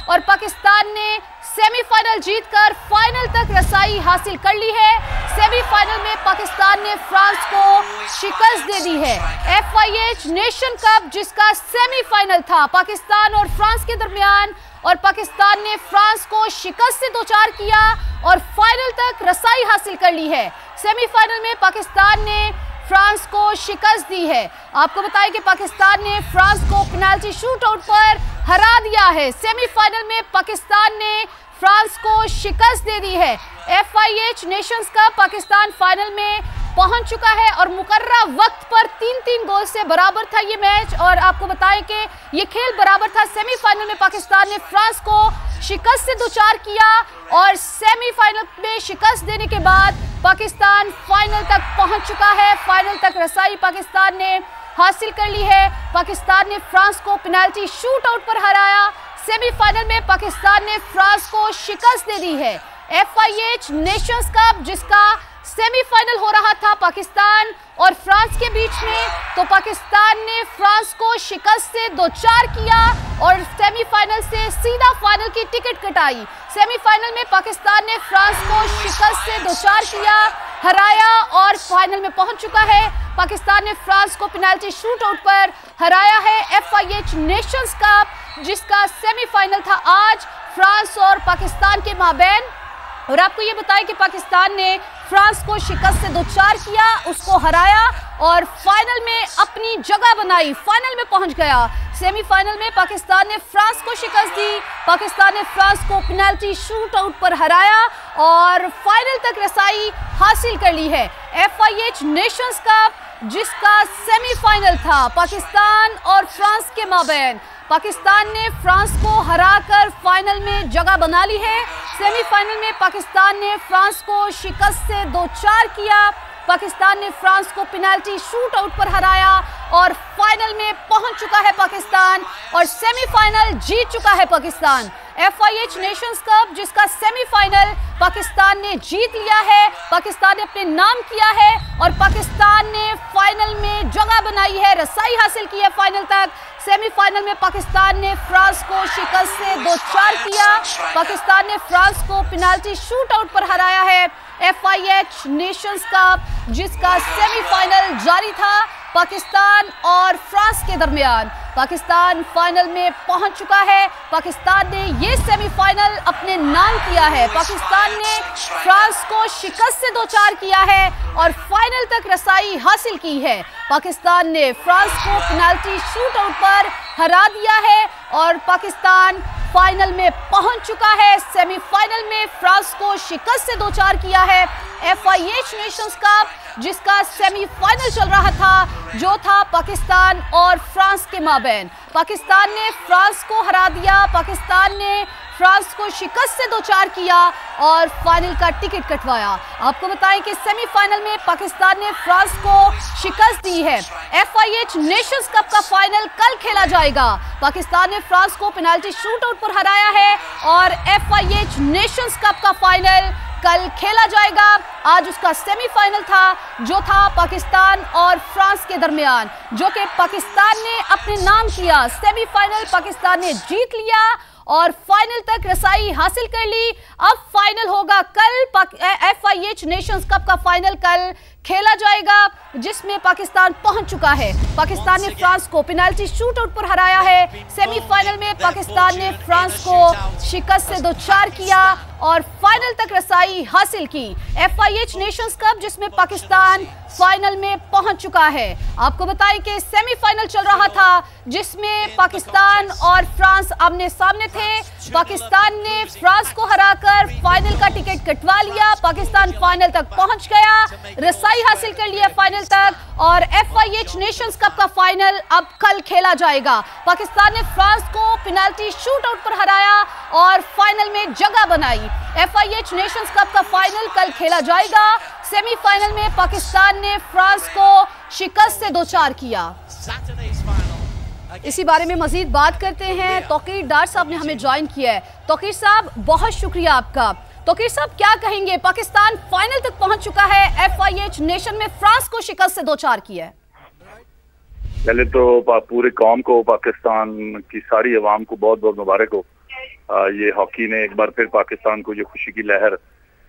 और पाकिस्तान ने सेमीफाइनल जीतकर फाइनल तक रसाई हासिल कर ली है। सेमीफाइनल में पाकिस्तान ने फ्रांस को शिकस्त दे दी है। FIH नेशन कप जिसका सेमीफाइनल था पाकिस्तान और फ्रांस के दरमियान, और पाकिस्तान ने फ्रांस को शिकस्त से दोचार किया और फाइनल तक रसाई हासिल कर ली है। सेमीफाइनल में पाकिस्तान ने फ्रांस को शिकस्त दी है। आपको बताएं कि पाकिस्तान ने फ्रांस को पेनाल्टी शूटआउट पर हरा दिया है। सेमीफाइनल में पाकिस्तान ने फ्रांस को शिकस्त दे दी है। FIH Nations cup Pakistan final में पहुंच चुका है और मुकर्रर वक्त पर 3-3 गोल से बराबर था ये मैच। और आपको बताएं कि ये खेल बराबर था। सेमीफाइनल में पाकिस्तान ने फ्रांस को शिकस्त से दोचार किया और सेमीफाइनल में शिकस्त देने के बाद पाकिस्तान फाइनल तक पहुंच चुका है। फाइनल तक रसाई पाकिस्तान ने हासिल कर ली है। पाकिस्तान ने फ्रांस को पेनाल्टी शूटआउट पर हराया। सेमीफाइनल में पाकिस्तान ने फ्रांस को शिकस्त दे दी है। FIH नेशंस कप जिसका सेमीफाइनल हो रहा था पाकिस्तान और फ्रांस के बीच में, तो पाकिस्तान ने फ्रांस को शिकस्त से दोचार किया और सेमीफाइनल से सीधा फाइनल की टिकट कटाई। सेमीफाइनल में पाकिस्तान ने फ्रांस को शिकस्त से दोचार किया, हराया और फाइनल में पहुंच चुका है। पाकिस्तान ने फ्रांस को पेनाल्टी शूटआउट पर हराया है। FIH नेशंस कप जिसका सेमीफाइनल था आज फ्रांस और पाकिस्तान के माबैन। और आपको ये बताएं कि पाकिस्तान ने फ्रांस को शिकस्त से दोचार किया, उसको हराया और फाइनल में अपनी जगह बनाई, फाइनल में पहुंच गया। सेमीफाइनल में पाकिस्तान ने फ्रांस को शिकस्त दी, पाकिस्तान ने फ्रांस को पेनाल्टी शूटआउट पर हराया और फाइनल तक रसाई हासिल कर ली है। FIH नेशंस कप जिसका सेमीफाइनल था पाकिस्तान और फ्रांस के माबैन, पाकिस्तान ने फ्रांस को हराकर फाइनल में जगह बना ली है। सेमीफाइनल में पाकिस्तान ने फ्रांस को शिकस्त से दोचार किया, पाकिस्तान ने फ्रांस को पेनाल्टी शूटआउट पर हराया और फाइनल में पहुंच चुका है पाकिस्तान और सेमीफाइनल जीत चुका है पाकिस्तान। FIH नेशंस कप जिसका सेमीफाइनल पाकिस्तान ने जीत लिया है, पाकिस्तान ने अपने नाम किया है और पाकिस्तान ने फाइनल में जगह बनाई है, रसाई हासिल की है फाइनल तक। सेमीफाइनल में पाकिस्तान ने फ्रांस को शिकस्त से दोचार किया, पाकिस्तान ने फ्रांस को पेनाल्टी शूटआउट पर हराया है। FIH नेशंस कप जिसका सेमीफाइनल जारी था पाकिस्तान और फ्रांस के दरमियान, पाकिस्तान फाइनल में पहुंच चुका है। पाकिस्तान ने ये सेमीफाइनल अपने नाम किया है, पाकिस्तान ने फ्रांस को शिकस्त से दोचार किया है और फाइनल तक रसाई हासिल की है। पाकिस्तान ने फ्रांस को पेनाल्टी शूटआउट पर हरा दिया है और पाकिस्तान फाइनल में पहुंच चुका है। सेमीफाइनल में फ्रांस को शिकस्त से दोचार किया है। FIH नेशंस कप जिसका सेमीफाइनल चल रहा था, जो था पाकिस्तान और फ्रांस के माबैन, पाकिस्तान ने फ्रांस को हरा दिया, पाकिस्तान ने फ्रांस को शिकस्त से दोचार किया और फाइनल का टिकट कटवाया। आपको बताएं कि सेमीफाइनल में पाकिस्तान ने फ्रांस को शिकस्त दी है। FIH नेशंस कप का फाइनल कल खेला जाएगा। पाकिस्तान ने फ्रांस को पेनाल्टी शूटआउट पर हराया है और FIH नेशंस कप का फाइनल कल खेला जाएगा। आज उसका सेमीफाइनल था जो था पाकिस्तान और फ्रांस के दरमियान, जो कि पाकिस्तान ने अपने नाम किया। सेमीफाइनल पाकिस्तान ने जीत लिया और फाइनल तक रसाई हासिल कर ली। अब फाइनल होगा कल। FIH नेशंस कप का फाइनल कल खेला जाएगा जिसमें पाकिस्तान पहुंच चुका है। पाकिस्तान ने फ्रांस को पेनाल्टी शूटआउट पर हराया है। सेमीफाइनल में पाकिस्तान ने फ्रांस को शिकस्त से दोचार किया और फाइनल तक रसाई हासिल की। FIH नेशंस कप जिसमें पाकिस्तान फाइनल में पहुंच चुका है। आपको बताएं कि सेमीफाइनल चल रहा था जिसमें पाकिस्तान और फ्रांस आमने सामने थे। पाकिस्तान ने फ्रांस को हराकर फाइनल का टिकट कटवा लिया, पाकिस्तान फाइनल तक पहुंच गया, रसाई हासिल कर लिया फाइनल तक और FIH नेशंस कप का फाइनल अब कल खेला जाएगा। पाकिस्तान ने फ्रांस को पेनाल्टी शूटआउट पर हराया और फाइनल में जगह बनाई। FIH नेशंस कप का फाइनल कल खेला जाएगा। सेमीफाइनल में पाकिस्तान ने फ्रांस को शिकस्त से दोचार किया। इसी बारे में मजीद बात करते हैं। तौकीर डार साहब ने हमें ज्वाइन किया है। तौकीर साहब बहुत शुक्रिया आपका। तौकीर साहब क्या कहेंगे, पाकिस्तान फाइनल तक पहुंच चुका है, FIH नेशन में फ्रांस को शिकस्त से दोचार किया है। पहले तो पूरे कौम को, पाकिस्तान की सारी अवाम को बहुत बहुत मुबारक हो ये हॉकी ने एक बार फिर पाकिस्तान को जो खुशी की लहर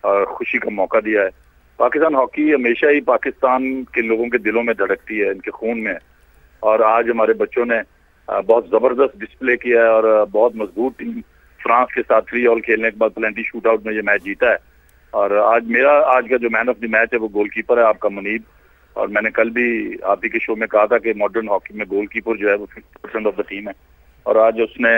और खुशी का मौका दिया है। पाकिस्तान हॉकी हमेशा ही पाकिस्तान के लोगों के दिलों में धड़कती है, इनके खून में। और आज हमारे बच्चों ने बहुत जबरदस्त डिस्प्ले किया है और बहुत मजबूत टीम फ्रांस के साथ 3-3 खेलने के बाद पेनल्टी शूट आउट में ये मैच जीता है। और आज का जो मैन ऑफ द मैच है वो गोलकीपर है आपका मुनीब। और मैंने कल भी आप ही के शो में कहा था कि मॉडर्न हॉकी में गोलकीपर जो है वो 50% ऑफ द टीम है। और आज उसने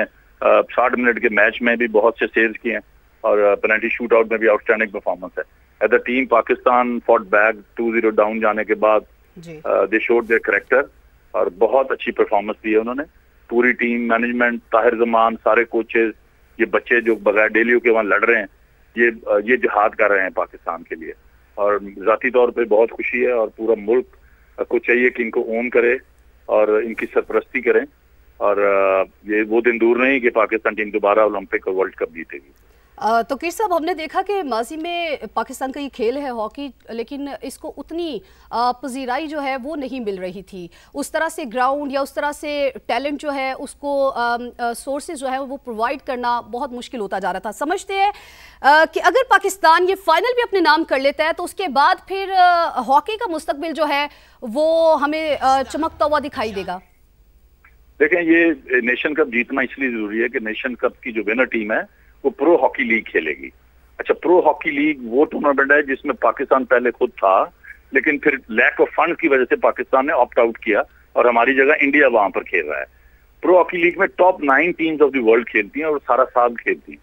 60 मिनट के मैच में भी बहुत से सेव्स किए हैं और पेनल्टी शूट आउट में भी आउटस्टैंडिंग परफॉर्मेंस है। As a team Pakistan fought back 2-0 down जाने के बाद दे शोड देयर करैक्टर और बहुत अच्छी परफॉर्मेंस दी है उन्होंने। पूरी टीम, मैनेजमेंट, ताहिर जमान, सारे कोचेज, ये बच्चे जो बगैर डेलियो के वहाँ लड़ रहे हैं, ये जिहाद कर रहे हैं पाकिस्तान के लिए। और जाती तौर पे बहुत खुशी है और पूरा मुल्क को चाहिए कि इनको ओन करे और इनकी सरपरस्ती करें। और ये वो दिन दूर नहीं कि पाकिस्तान टीम दोबारा ओलंपिक और वर्ल्ड कप जीतेगी। तो कीर साहब, हमने देखा कि माजी में पाकिस्तान का ये खेल है हॉकी, लेकिन इसको उतनी पजीराई जो है वो नहीं मिल रही थी। उस तरह से ग्राउंड या उस तरह से टैलेंट जो है उसको सोर्सेज जो है वो प्रोवाइड करना बहुत मुश्किल होता जा रहा था। समझते हैं कि अगर पाकिस्तान ये फाइनल भी अपने नाम कर लेता है तो उसके बाद फिर हॉकी का मुस्तकबिल जो है वो हमें चमकता हुआ दिखाई देगा। देखें, ये नेशन कप जीतना इसलिए जरूरी है कि नेशन कप की जो विनर टीम है वो प्रो हॉकी लीग खेलेगी। अच्छा, प्रो हॉकी लीग वो टूर्नामेंट है जिसमें पाकिस्तान पहले खुद था, लेकिन फिर लैक ऑफ फंड की वजह से पाकिस्तान ने ऑप्ट आउट किया और हमारी जगह इंडिया वहां पर खेल रहा है। प्रो हॉकी लीग में top 9 teams of the world खेलती हैं और सारा साल खेलती हैं।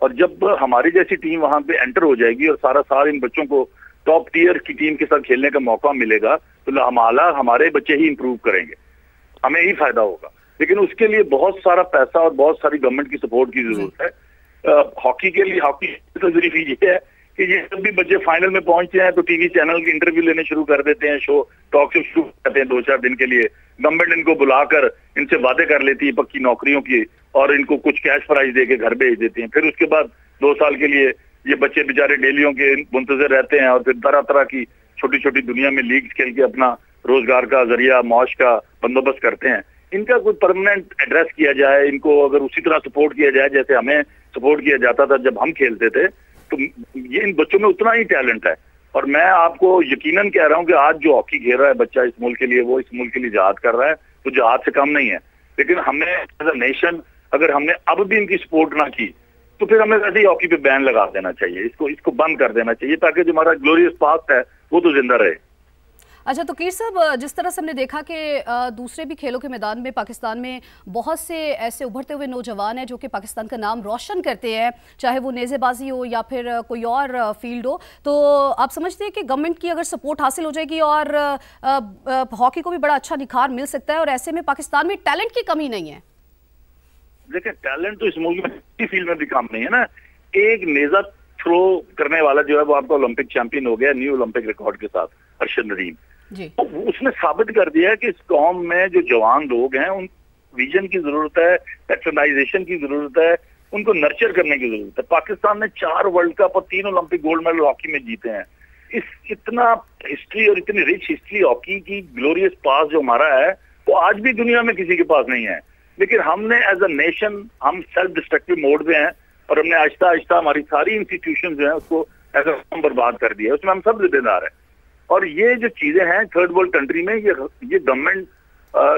और जब हमारी जैसी टीम वहां पे एंटर हो जाएगी और सारा साल इन बच्चों को टॉप टीयर की टीम के साथ खेलने का मौका मिलेगा तो हमारे बच्चे ही इंप्रूव करेंगे, हमें ही फायदा होगा। लेकिन उसके लिए बहुत सारा पैसा और बहुत सारी गवर्नमेंट की सपोर्ट की जरूरत है। हॉकी के लिए हॉकी तो जरूरी ये है कि ये जब भी बच्चे फाइनल में पहुंचते हैं तो टीवी चैनल के इंटरव्यू लेने शुरू कर देते हैं, टॉक शो शुरू करते हैं 2-4 दिन के लिए। गवर्नमेंट इनको बुलाकर इनसे वादे कर लेती है पक्की नौकरियों की और इनको कुछ कैश प्राइज देके घर भेज देती हैं। फिर उसके बाद 2 साल के लिए ये बच्चे बेचारे डेलियों के मुंतजर रहते हैं और फिर तरह तरह की छोटी छोटी दुनिया में लीग खेल के अपना रोजगार का जरिया, मौज का बंदोबस्त करते हैं। इनका कोई परमानेंट एड्रेस किया जाए, इनको अगर उसी तरह सपोर्ट किया जाए जैसे हमें सपोर्ट किया जाता था जब हम खेलते थे, तो ये इन बच्चों में उतना ही टैलेंट है। और मैं आपको यकीनन कह रहा हूं कि आज जो हॉकी खेल रहा है बच्चा इस मुल्क के लिए, वो इस मुल्क के लिए जहाद कर रहा है, तो जहाद से कम नहीं है। लेकिन हमें एज अ नेशन अगर हमने अब भी इनकी सपोर्ट ना की तो फिर हमें वैसे ही हॉकी पे बैन लगा देना चाहिए, इसको बंद कर देना चाहिए ताकि जो हमारा ग्लोरियस पास्ट है वो तो जिंदा रहे। अच्छा, तो कीर साहब, जिस तरह से हमने देखा कि दूसरे भी खेलों के मैदान में पाकिस्तान में बहुत से ऐसे उभरते हुए नौजवान हैं जो कि पाकिस्तान का नाम रोशन करते हैं, चाहे वो नेज़ेबाजी हो या फिर कोई और फील्ड हो। तो आप समझते हैं कि गवर्नमेंट की अगर सपोर्ट हासिल हो जाएगी और हॉकी को भी बड़ा अच्छा निखार मिल सकता है और ऐसे में पाकिस्तान में टैलेंट की कमी नहीं है? देखिए, टैलेंट तो इस मुल्क में किसी फील्ड में भी कम नहीं है ना। एक नेजा थ्रो करने वाला जो है वो आपका ओलंपिक चैंपियन हो गया न्यू ओलंपिक रिकॉर्ड के साथ, अरशद नदीम। तो उसने साबित कर दिया है कि इस कौम में जो जवान लोग हैं उन विजन की जरूरत है, पैट्रनाइजेशन की जरूरत है, उनको नर्चर करने की जरूरत है। पाकिस्तान ने 4 वर्ल्ड कप और 3 ओलंपिक गोल्ड मेडल हॉकी में जीते हैं। इतना हिस्ट्री और इतनी रिच हिस्ट्री हॉकी की ग्लोरियस पास जो हमारा है वो आज भी दुनिया में किसी के पास नहीं है। लेकिन हमने एज अ नेशन हम सेल्फ डिस्ट्रक्टिव मोड में हैं और हमने आहिस्ता आहिस्ता हमारी सारी इंस्टीट्यूशन जो है उसको एज अ बर्बाद कर दिया है। उसमें हम सब जिम्मेदार हैं। और ये जो चीजें हैं थर्ड वर्ल्ड कंट्री में ये गवर्नमेंट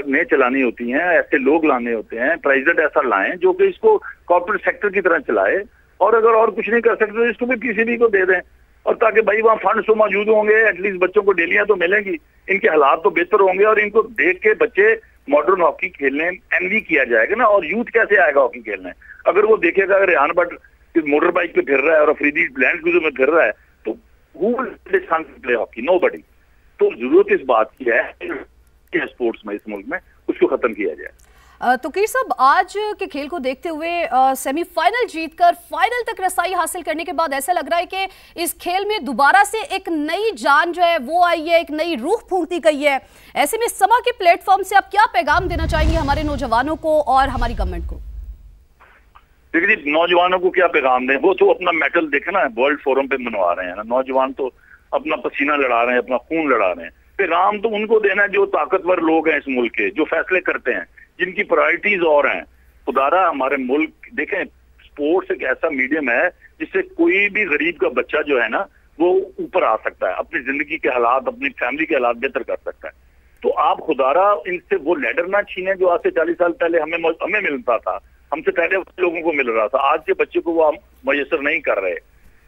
ने चलानी होती हैं, ऐसे लोग लाने होते हैं, प्रेसिडेंट ऐसा लाएं जो कि इसको कॉर्पोरेट सेक्टर की तरह चलाए। और अगर और कुछ नहीं कर सकते तो इसको भी पीसीबी को दे दें और ताकि भाई वहाँ फंड्स तो मौजूद होंगे, एटलीस्ट बच्चों को डेलियां तो मिलेंगी, इनके हालात तो बेहतर होंगे और इनको देख के बच्चे मॉडर्न हॉकी खेलने एनवी किया जाएगा ना। और यूथ कैसे आएगा हॉकी खेलने? अगर वो देखेगा अगर रेहान भट्ट मोटर बाइक पे फिर रहा है और अफरीदी लैंड क्रूजर में फिर रहा है तो who will play hockey? Nobody. तो जरूरत इस बात की है कि स्पोर्ट्स में इस मुल्क में उसको खत्म किया जाए। तो कीर साहब, आज के खेल को देखते हुए सेमीफाइनल जीतकर फाइनल तक रसाई हासिल करने के बाद ऐसा लग रहा है कि इस खेल में दोबारा से एक नई जान जो है वो आई है, एक नई रूह फूंकती गई है। ऐसे में समा के प्लेटफॉर्म से आप क्या पैगाम देना चाहेंगे हमारे नौजवानों को और हमारी गवर्नमेंट को? देखिए, नौजवानों को क्या पैगाम दें? वो तो अपना मेडल देखे ना वर्ल्ड फोरम पे मनवा रहे हैं ना। नौजवान तो अपना पसीना लड़ा रहे हैं, अपना खून लड़ा रहे हैं। पैगाम तो उनको देना है जो ताकतवर लोग हैं इस मुल्क के, जो फैसले करते हैं, जिनकी प्रायोरिटीज और हैं। खुदारा हमारे मुल्क देखें, स्पोर्ट्स एक ऐसा मीडियम है जिससे कोई भी गरीब का बच्चा जो है ना वो ऊपर आ सकता है, अपनी जिंदगी के हालात, अपनी फैमिली के हालात बेहतर कर सकता है। तो आप खुदारा इनसे वो लेडर ना छीने जो आज से 40 साल पहले हमें मिलता था, हमसे पहले लोगों को मिल रहा था। आज के बच्चे को वो मयसर नहीं कर रहे।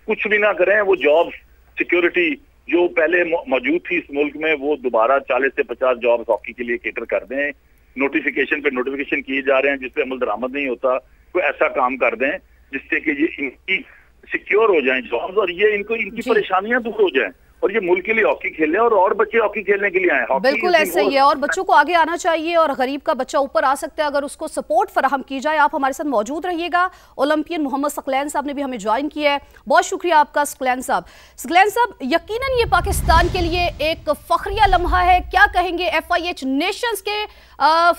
कुछ भी ना करें, वो जॉब सिक्योरिटी जो पहले मौजूद थी इस मुल्क में वो दोबारा 40 से 50 जॉब हॉकी के लिए केटर कर दें। नोटिफिकेशन पे नोटिफिकेशन किए जा रहे हैं जिसपे अमल दरामद नहीं होता। कोई ऐसा काम कर दें जिससे कि ये इनकी सिक्योर हो जाएं जॉब्स और ये इनकी परेशानियां दूर हो जाएं और ये मुल्क के लिए हॉकी खेलें और बच्चे हॉकी खेलने के लिए आए। बिल्कुल ऐसा ही है और बच्चों को आगे आना चाहिए और गरीब का बच्चा ऊपर आ सकता है अगर उसको सपोर्ट फराहम की जाए। आप हमारे साथ मौजूद रहिएगा। ओलंपियन मोहम्मद सकलैन साहब ने भी हमें ज्वाइन किया है। बहुत शुक्रिया आपका सकलैन साहब। सकलैन साहब, यकीनन ये पाकिस्तान के लिए एक फखरिया लम्हा है। क्या कहेंगे? FIH नेशंस के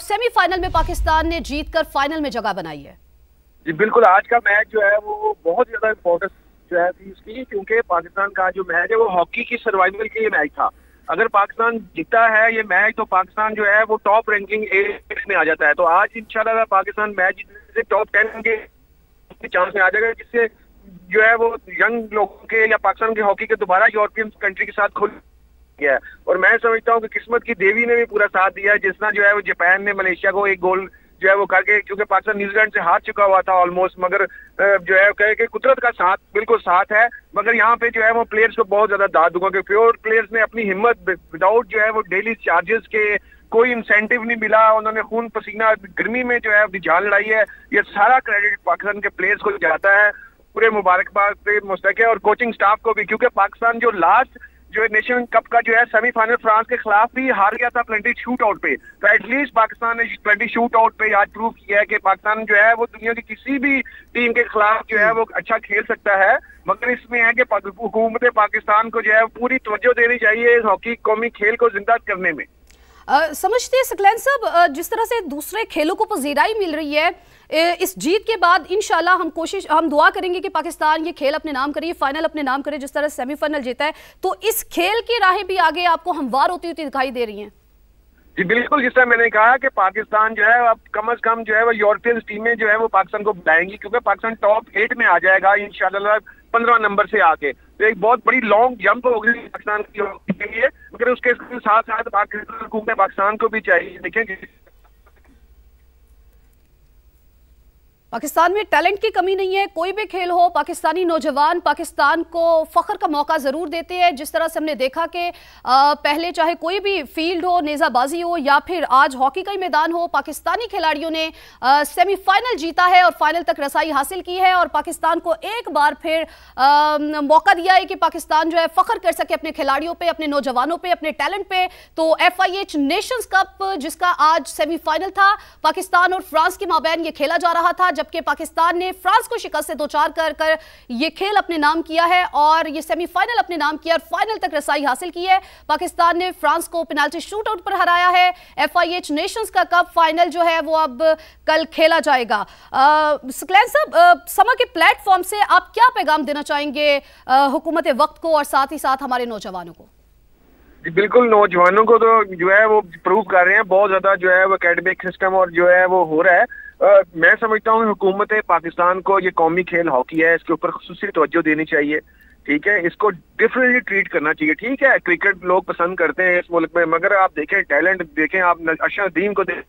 सेमीफाइनल में पाकिस्तान ने जीतकर फाइनल में जगह बनाई है। जी बिल्कुल, आज का मैच जो है वो बहुत ज्यादा इम्पोर्टेंस जो है थी इसकी, क्योंकि पाकिस्तान का जो मैच है वो हॉकी की सर्वाइवल के लिए मैच था। अगर पाकिस्तान जीता है ये मैच तो पाकिस्तान जो है वो टॉप रैंकिंग 8 में आ जाता है। तो आज इंशाल्लाह पाकिस्तान मैच जीतने से टॉप 10 के चांस में आ जाएगा, जिससे जो है वो यंग लोगों के या पाकिस्तान के हॉकी के दोबारा यूरोपियन कंट्री के साथ खुल गया है। और मैं समझता हूँ कि किस्मत की देवी ने भी पूरा साथ दिया है, जिस तरह जो है वो जापान ने मलेशिया को 1 गोल जो है वो करके, क्योंकि पाकिस्तान न्यूजीलैंड से हार चुका हुआ था ऑलमोस्ट, मगर जो है कहे कि कुदरत का साथ बिल्कुल साथ है। मगर यहाँ पे जो है वो प्लेयर्स को बहुत ज्यादा दाद दूंगा कि प्योर प्लेयर्स ने अपनी हिम्मत विदाउट जो है वो डेली चार्जेस के कोई इंसेंटिव नहीं मिला, उन्होंने खून पसीना गर्मी में जो है अपनी जान लड़ाई है। ये सारा क्रेडिट पाकिस्तान के प्लेयर्स को जाता है, पूरे मुबारकबाद पे मुस्तक है और कोचिंग स्टाफ को भी, क्योंकि पाकिस्तान जो लास्ट जो नेशन कप का जो है सेमीफाइनल फ्रांस के खिलाफ भी हार गया था पेनल्टी शूट आउट पे। तो एटलीस्ट पाकिस्तान ने पेनल्टी शूट आउट पे आज प्रूव किया है कि पाकिस्तान जो है वो दुनिया की किसी भी टीम के खिलाफ जो है वो अच्छा खेल सकता है। मगर इसमें है कि हुकूमत पाकिस्तान को जो है पूरी तवज्जो देनी चाहिए इस हॉकी कौमी खेल को जिंदा करने में। समझते हैं सकलैन साहब, जिस तरह से दूसरे खेलों को पजीराई मिल रही है इस जीत के बाद, इंशाल्लाह हम दुआ करेंगे कि पाकिस्तान ये खेल अपने नाम करे, फाइनल अपने नाम करे। जिस तरह सेमीफाइनल जीता है तो इस खेल की राहें भी आगे आपको हमवार होती हुई दिखाई दे रही हैं। जी बिल्कुल, जिस तरह मैंने कहा कि पाकिस्तान जो है अब कम से कम जो है वो यूरोपियन टीमें जो है वो पाकिस्तान को बुलाएंगी, क्योंकि पाकिस्तान टॉप 8 में आ जाएगा इंशाल्लाह 15 नंबर से आके। तो एक बहुत बड़ी लॉन्ग जंप होगी पाकिस्तान के लिए, मगर उसके साथ साथ हुकूमत पाकिस्तान को भी चाहिए। देखें पाकिस्तान में टैलेंट की कमी नहीं है, कोई भी खेल हो पाकिस्तानी नौजवान पाकिस्तान को फख्र का मौका ज़रूर देते हैं। जिस तरह से हमने देखा कि पहले चाहे कोई भी फील्ड हो, नेज़ाबाजी हो या फिर आज हॉकी का ही मैदान हो, पाकिस्तानी खिलाड़ियों ने सेमीफाइनल जीता है और फाइनल तक रसाई हासिल की है और पाकिस्तान को एक बार फिर मौका दिया है कि पाकिस्तान जो है फख्र कर सके अपने खिलाड़ियों पर, अपने नौजवानों पर, अपने टैलेंट पे। तो FIH नेशंस कप जिसका आज सेमीफाइनल था, पाकिस्तान और फ्रांस के माबैन ये खेला जा रहा था, जबकि पाकिस्तान ने फ्रांस को शिकस्त से 2-4 कर ये खेल अपने नाम किया है और ये सेमीफाइनल अपने नाम किया और फाइनल तक रसाई हासिल की है। पाकिस्तान ने फ्रांस को पेनाल्टी शूट आउट पर हराया है। FIH नेशंस का कप फाइनल जो है वो अब कल खेला जाएगा। सकलैन साहब, समा के प्लेटफॉर्म से आप क्या पैगाम देना चाहेंगे हुकूमत वक्त को और साथ ही साथ हमारे नौजवानों को? जी बिल्कुल, नौजवानों को तो जो है वो प्रूव कर रहे हैं बहुत ज्यादा, जो है वो एकेडमिक सिस्टम और जो है वो हो रहा है। मैं समझता हूँ हुकूमत पाकिस्तान को ये कौमी खेल हॉकी है, इसके ऊपर खुसूसी तवज्जो देनी चाहिए। ठीक है, इसको डिफरेंटली ट्रीट करना चाहिए। ठीक है, क्रिकेट लोग पसंद करते हैं इस मुल्क में, मगर आप देखें टैलेंट देखें, आप अशरफ नदीम को देखें।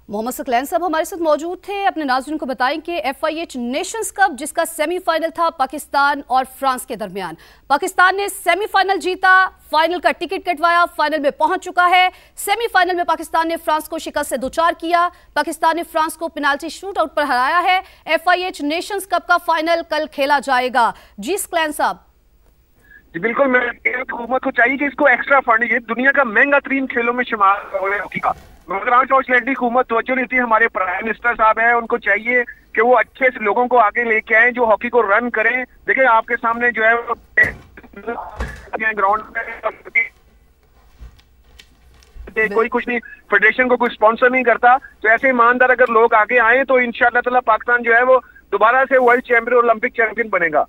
मोहम्मद सकलैन साहब हमारे साथ मौजूद थे। अपने नाज़रीन को बताएं कि FIH नेशंस कप जिसका सेमीफाइनल था पाकिस्तान और फ्रांस के दरमियान, पाकिस्तान ने सेमीफाइनल जीता, फाइनल का टिकट कटवाया, फाइनल में पहुंच चुका है। सेमीफाइनल में पाकिस्तान ने फ्रांस को शिकस्त से 2-4 किया, पाकिस्तान ने फ्रांस को पेनाल्टी शूट आउट पर हराया है। FIH नेशंस कप का फाइनल कल खेला जाएगा। जी सकलैन साहब। जी बिल्कुल, मैं हुकूमत को चाहिए कि इसको एक्स्ट्रा फंड, ये दुनिया का महंगा तरीन खेलों में शुमार हो रहा है हॉकी का, मगर आज हुकूमत तवज्जो नहीं थी। हमारे प्राइम मिनिस्टर साहब हैं, उनको चाहिए कि वो अच्छे से लोगों को आगे लेके आए जो हॉकी को रन करें। देखिए आपके सामने जो है ग्राउंड में कोई कुछ नहीं, फेडरेशन को कोई स्पॉन्सर नहीं करता। तो ऐसे ईमानदार अगर लोग आगे आए तो इंशाअल्लाह ताला पाकिस्तान जो है वो दोबारा से वर्ल्ड चैंपियन, ओलंपिक चैंपियन बनेगा।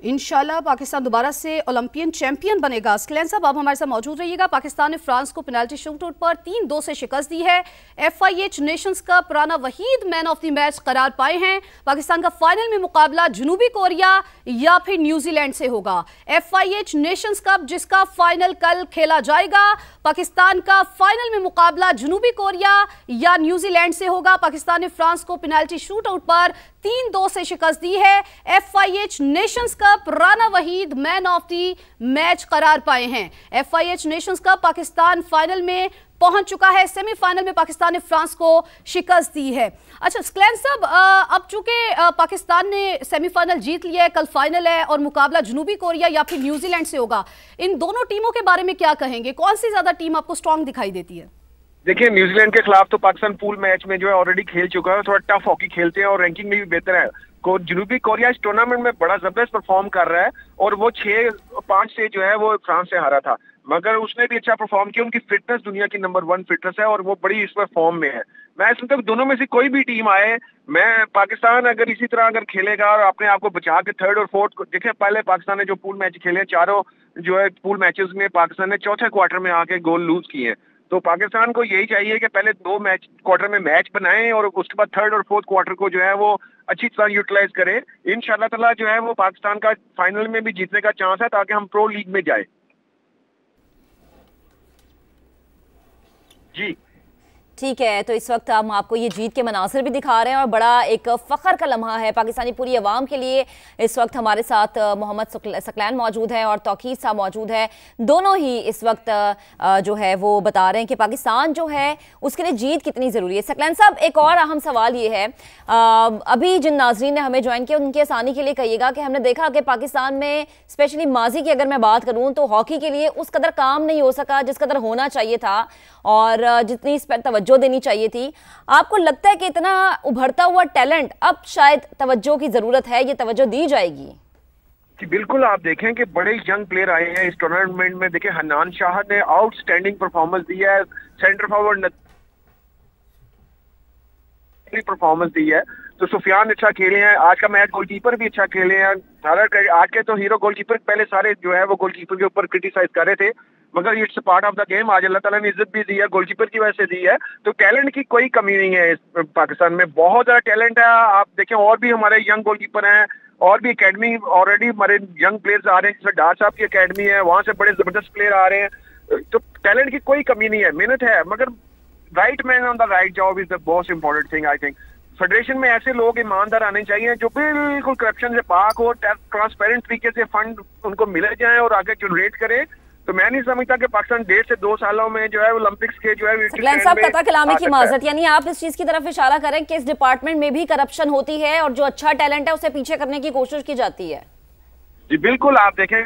इंशाल्लाह पाकिस्तान दोबारा से ओलंपियन चैंपियन बनेगा। स्कैन साहब आप हमारे साथ मौजूद रहिएगा। पाकिस्तान ने फ्रांस को पेनल्टी शूटआउट पर 3-2 से शिकस्त दी है। FIH Nations cup Rana Waheed man of the match करार पाए हैं। पाकिस्तान का फाइनल में मुकाबला जनूबी कोरिया या फिर न्यूजीलैंड से होगा। FIH नेशंस कप जिसका फाइनल कल खेला जाएगा, पाकिस्तान का फाइनल में मुकाबला जनूबी कोरिया या न्यूजीलैंड से होगा। पाकिस्तान ने फ्रांस को पेनल्टी शूटआउट पर 3-2 से शिकस्त दी है। FIH Nations cup Rana Waheed man of the match करार पाए हैं। FIH Nations cup Pakistan final में पहुंच चुका है। सेमीफाइनल में पाकिस्तान ने फ्रांस को शिकस्त दी है। अच्छा स्कैन साहब, अब चूंकि पाकिस्तान ने सेमीफाइनल जीत लिया है, कल फाइनल है और मुकाबला जनूबी कोरिया या फिर न्यूजीलैंड से होगा, इन दोनों टीमों के बारे में क्या कहेंगे? कौन सी ज्यादा टीम आपको स्ट्रांग दिखाई देती है? देखिए, न्यूजीलैंड के खिलाफ तो पाकिस्तान पूल मैच में जो है ऑलरेडी खेल चुका है, थोड़ा टफ हॉकी खेलते हैं और रैंकिंग में भी बेहतर है। जनूबी कोरिया इस टूर्नामेंट में बड़ा जबरदस्त परफॉर्म कर रहा है और वो 6-5 से जो है वो फ्रांस से हारा था, मगर उसने भी अच्छा परफॉर्म किया। उनकी फिटनेस दुनिया की नंबर 1 फिटनेस है और वो बड़ी इस पर फॉर्म में है। मैं समझता हूँ दोनों में से कोई भी टीम आए, मैं पाकिस्तान अगर इसी तरह अगर खेलेगा और अपने आप को बचा के थर्ड और फोर्थ, देखिए पहले पाकिस्तान ने जो पूल मैच खेले, चारों जो है पूल मैचेस में पाकिस्तान ने चौथे क्वार्टर में आके गोल लूज किए हैं। तो पाकिस्तान को यही चाहिए कि पहले 2 क्वार्टर में मैच बनाएं और उसके बाद थर्ड और फोर्थ क्वार्टर को जो है वो अच्छी तरह यूटिलाइज करें। इंशाल्लाह ताला जो है वो पाकिस्तान का फाइनल में भी जीतने का चांस है ताकि हम प्रो लीग में जाए। जी ठीक है, तो इस वक्त हम आपको ये जीत के मनासिर भी दिखा रहे हैं और बड़ा एक फ़ख्र का लम्हा है पाकिस्तानी पूरी अवाम के लिए। इस वक्त हमारे साथ मोहम्मद सकलैन मौजूद है और तौकीर साहब मौजूद है। दोनों ही इस वक्त जो है वो बता रहे हैं कि पाकिस्तान जो है उसके लिए जीत कितनी ज़रूरी है। सकलैन साहब, एक और अहम सवाल ये है, अभी जिन नाजरीन ने हमें ज्वाइन किया उनकी आसानी के लिए कहिएगा कि हमने देखा कि पाकिस्तान में स्पेशली माजी की अगर मैं बात करूँ तो हॉकी के लिए उस कदर काम नहीं हो सका जिस कदर होना चाहिए था और जितनी इस पर तवज्जो देनी चाहिए थी। आपको लगता है कि इतना उभरता हुआ टैलेंट अब शायद तवज्जो की जरूरत है, ये तवज्जो दी जाएगी? जी बिल्कुल, आप देखें कि बड़े यंग प्लेयर आए हैं इस टूर्नामेंट में। देखिए हन्नान शाह ने आउटस्टैंडिंग परफॉर्मेंस दी है, सेंटर फॉरवर्ड परफॉर्मेंस दी है, तो सुफियान अच्छा खेले हैं। आज का मैच गोलकीपर भी अच्छा खेले हैं। आज के तो हीरो गोलकीपर, पहले सारे जो है वो गोलकीपर के ऊपर क्रिटिसाइज कर रहे थे, मगर it's part of the game. आज अल्लाह ताला ने इज्जत भी दी है, गोलकीपर की वजह से दी है। तो टैलेंट की कोई कमी नहीं है इस पाकिस्तान में, बहुत ज्यादा टैलेंट है। आप देखें और भी हमारे यंग गोलकीपर हैं और भी एकेडमी ऑलरेडी हमारे यंग प्लेयर्स आ रहे हैं, जैसे डार साहब की एकेडमी है, वहां से बड़े जबरदस्त प्लेयर आ रहे हैं। तो टैलेंट की कोई कमी नहीं है, मेहनत है, मगर right man on the right job is the most important thing. I think federation में ऐसे लोग ईमानदार आने चाहिए जो बिल्कुल करप्शन से पाक हो, ट्रांसपेरेंट तरीके से फंड उनको मिले जाए और आगे जनरेट करें। तो मैं नहीं समझता कि पाकिस्तान 1.5 से 2 सालों में जो है ओलंपिक्स के जो है साहब कता कलामी की माजरत, यानी आप इस चीज की तरफ इशारा करें कि इस डिपार्टमेंट में भी करप्शन होती है और जो अच्छा टैलेंट है उसे पीछे करने की कोशिश की जाती है? जी बिल्कुल, आप देखें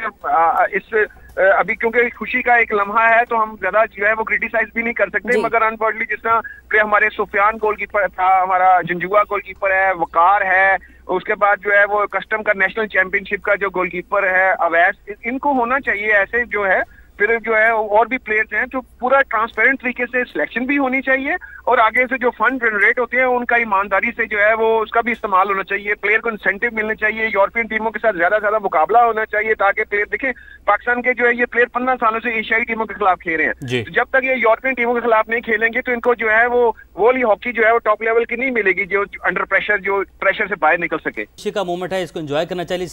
इस अभी क्योंकि खुशी का एक लम्हा है तो हम ज्यादा जो है वो क्रिटिसाइज भी नहीं कर सकते, मगर अनफॉर्चुनेटली जिस तरह कि हमारे सुफियान गोलकीपर था, हमारा जंजुआ गोलकीपर है, वकार है, उसके बाद जो है वो कस्टम का नेशनल चैंपियनशिप का जो गोलकीपर है अवैस, इनको होना चाहिए ऐसे जो है। फिर जो है और भी प्लेयर्स हैं जो पूरा ट्रांसपेरेंट तरीके से सिलेक्शन भी होनी चाहिए और आगे से जो फंड जनरेट होते हैं उनका ईमानदारी से जो है वो उसका भी इस्तेमाल होना चाहिए। प्लेयर को इंसेंटिव मिलने चाहिए, यूरोपियन टीमों के साथ ज्यादा मुकाबला होना चाहिए ताकि प्लेयर देखें पाकिस्तान के जो है ये प्लेयर 15 सालों से एशियाई टीमों के खिलाफ खेल रहे हैं। तो जब तक ये यूरोपियन टीमों के खिलाफ नहीं खेलेंगे तो इनको जो है वो वाली हॉकी जो है वो टॉप लेवल की नहीं मिलेगी जो अंडर प्रेशर जो प्रेशर से बाहर निकल सके। खुशी का मोमेंट है, इसको एंजॉय करना चाहिए,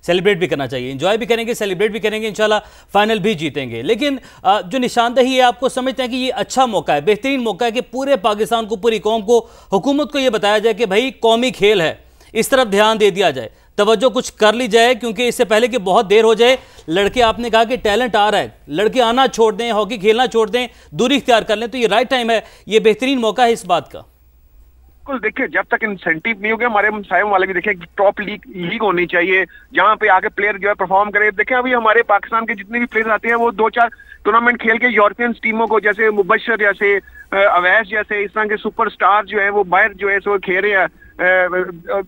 सेलिब्रेट भी करना चाहिए। एंजॉय भी करेंगे, सेलिब्रेट भी करेंगे, इंशाल्लाह फाइनल भी जीतेंगे। लेकिन जो निशानदेही है, आपको समझते हैं कि ये अच्छा मौका है, बेहतरीन मौका है कि पूरे पाकिस्तान को, पूरी कौम को, हुकूमत को ये बताया जाए कि भाई कौमी खेल है, इस तरफ ध्यान दे दिया जाए, तवज्जो कुछ कर ली जाए, क्योंकि इससे पहले कि बहुत देर हो जाए। लड़के, आपने कहा कि टैलेंट आ रहा है, लड़के आना छोड़ दें, हॉकी खेलना छोड़ दें, दूरी इख्तियार कर लें, तो ये राइट टाइम है, ये बेहतरीन मौका है इस बात का। बिल्कुल, देखिए जब तक इंसेंटिव नहीं होगा, हमारे सायों वाले भी देखें टॉप लीग होनी चाहिए जहां पे आगे प्लेयर जो है परफॉर्म करे। देखें अभी हमारे पाकिस्तान के जितने भी प्लेयर आते हैं वो 2-4 टूर्नामेंट खेल के यूरोपियन टीमों को, जैसे मुबशर जैसे अवैस जैसे इस तरह के सुपरस्टार जो है वो बाहर जो है सो खेल रहे हैं।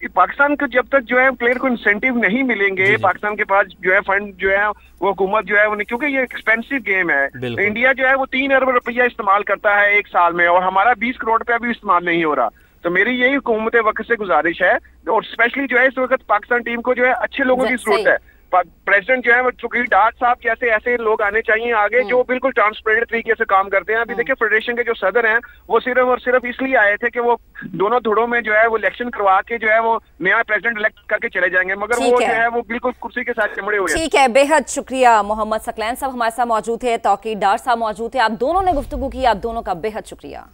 पाकिस्तान को जब तक जो है प्लेयर को इंसेंटिव नहीं मिलेंगे, पाकिस्तान के पास जो है फंड जो है वो हुकूमत जो है उन्हें, क्योंकि ये एक्सपेंसिव गेम है। इंडिया जो है वो 3 अरब रुपया इस्तेमाल करता है एक साल में और हमारा 20 करोड़ रुपया भी इस्तेमाल नहीं हो रहा। तो मेरी यही हुकूमत वक्त से गुजारिश है, और स्पेशली जो है इस वक्त पाकिस्तान टीम को जो है अच्छे लोगों की जरूरत है। प्रेसिडेंट जो है वो चूंकि डाट साहब जैसे ऐसे लोग आने चाहिए आगे जो बिल्कुल ट्रांसपेरेंट तरीके से काम करते हैं। अभी देखिए फेडरेशन के जो सदर हैं वो सिर्फ और सिर्फ इसलिए आए थे कि वो दोनों धुड़ों में जो है वो इलेक्शन करवा के जो है वो नया प्रेसिडेंट इलेक्ट करके चले जाएंगे, मगर वो जो है वो बिल्कुल कुर्सी के साथ चमड़े हुए। ठीक है, बेहद शुक्रिया मोहम्मद सकलैन साहब हमारे साथ मौजूद है, तौकीर डार साहब मौजूद है, आप दोनों ने गुफ्तगू की, आप दोनों का बेहद शुक्रिया।